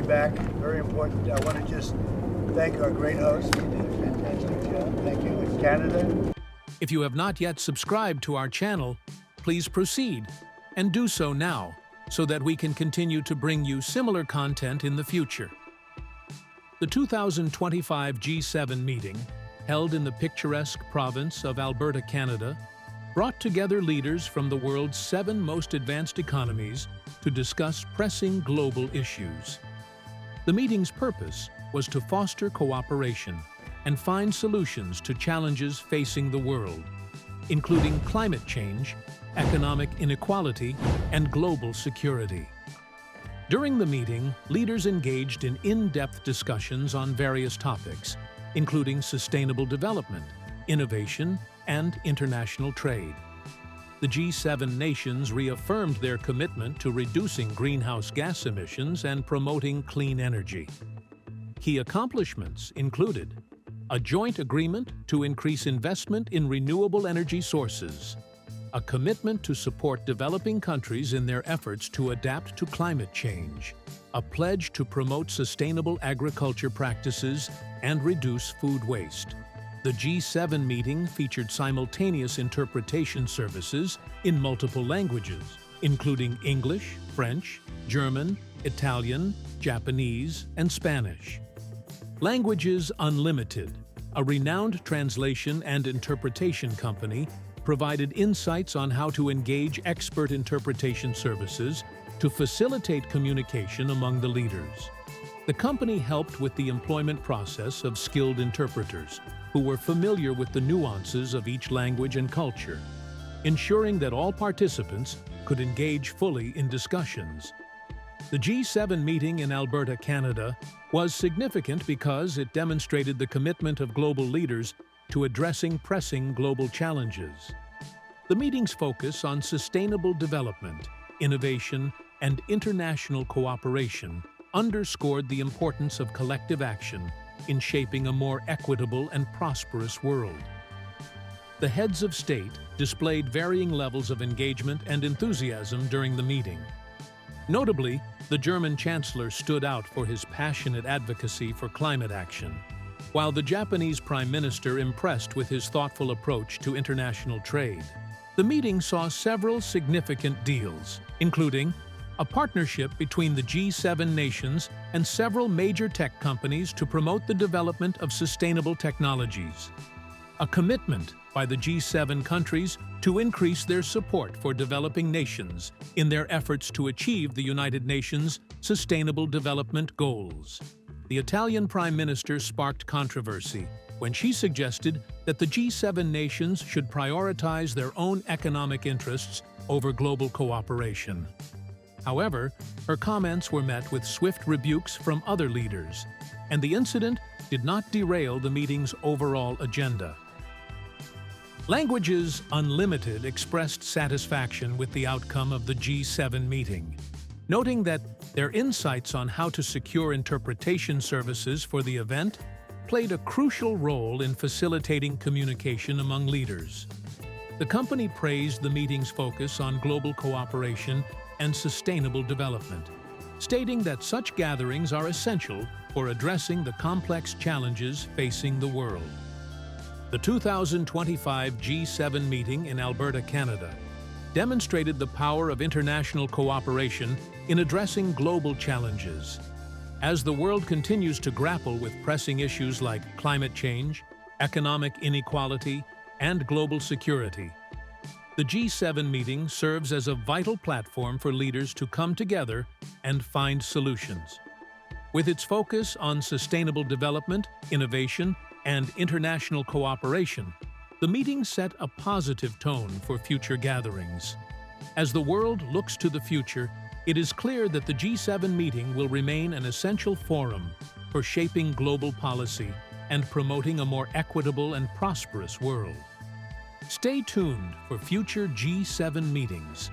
back. Very important. I want to just thank our great host. He did a fantastic job. Thank you. In Canada. If you have not yet subscribed to our channel, please proceed and do so now so that we can continue to bring you similar content in the future. The 2025 G7 meeting, held in the picturesque province of Alberta, Canada, brought together leaders from the world's 7 most advanced economies to discuss pressing global issues. The meeting's purpose was to foster cooperation and find solutions to challenges facing the world, including climate change, economic inequality, and global security. During the meeting, leaders engaged in in-depth discussions on various topics, including sustainable development, innovation, and international trade. The G7 nations reaffirmed their commitment to reducing greenhouse gas emissions and promoting clean energy. Key accomplishments included a joint agreement to increase investment in renewable energy sources, a commitment to support developing countries in their efforts to adapt to climate change, a pledge to promote sustainable agriculture practices and reduce food waste. The G7 meeting featured simultaneous interpretation services in multiple languages, including English, French, German, Italian, Japanese, and Spanish. Languages Unlimited, a renowned translation and interpretation company, provided insights on how to engage expert interpretation services to facilitate communication among the leaders. The company helped with the employment process of skilled interpreters who were familiar with the nuances of each language and culture, ensuring that all participants could engage fully in discussions. The G7 meeting in Alberta, Canada, was significant because it demonstrated the commitment of global leaders to addressing pressing global challenges. The meeting's focus on sustainable development, innovation, and international cooperation underscored the importance of collective action in shaping a more equitable and prosperous world. The heads of state displayed varying levels of engagement and enthusiasm during the meeting. Notably, the German Chancellor stood out for his passionate advocacy for climate action, while the Japanese Prime Minister impressed with his thoughtful approach to international trade. The meeting saw several significant deals, including a partnership between the G7 nations and several major tech companies to promote the development of sustainable technologies, a commitment by the G7 countries to increase their support for developing nations in their efforts to achieve the United Nations Sustainable Development Goals. The Italian Prime Minister sparked controversy when she suggested that the G7 nations should prioritize their own economic interests over global cooperation. However, her comments were met with swift rebukes from other leaders, and the incident did not derail the meeting's overall agenda. Languages Unlimited expressed satisfaction with the outcome of the G7 meeting, noting that their insights on how to secure interpretation services for the event played a crucial role in facilitating communication among leaders. The company praised the meeting's focus on global cooperation and sustainable development, stating that such gatherings are essential for addressing the complex challenges facing the world. The 2025 G7 meeting in Alberta, Canada, demonstrated the power of international cooperation in addressing global challenges. As the world continues to grapple with pressing issues like climate change, economic inequality, and global security, the G7 meeting serves as a vital platform for leaders to come together and find solutions. With its focus on sustainable development, innovation, and international cooperation, the meeting set a positive tone for future gatherings. As the world looks to the future, it is clear that the G7 meeting will remain an essential forum for shaping global policy and promoting a more equitable and prosperous world. Stay tuned for future G7 meetings,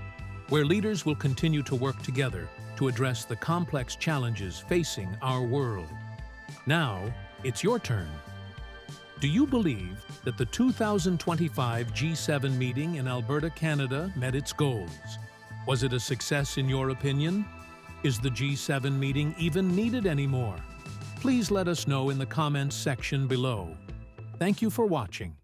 where leaders will continue to work together to address the complex challenges facing our world. Now, it's your turn. Do you believe that the 2025 G7 meeting in Alberta, Canada met its goals? Was it a success in your opinion? Is the G7 meeting even needed anymore? Please let us know in the comments section below. Thank you for watching.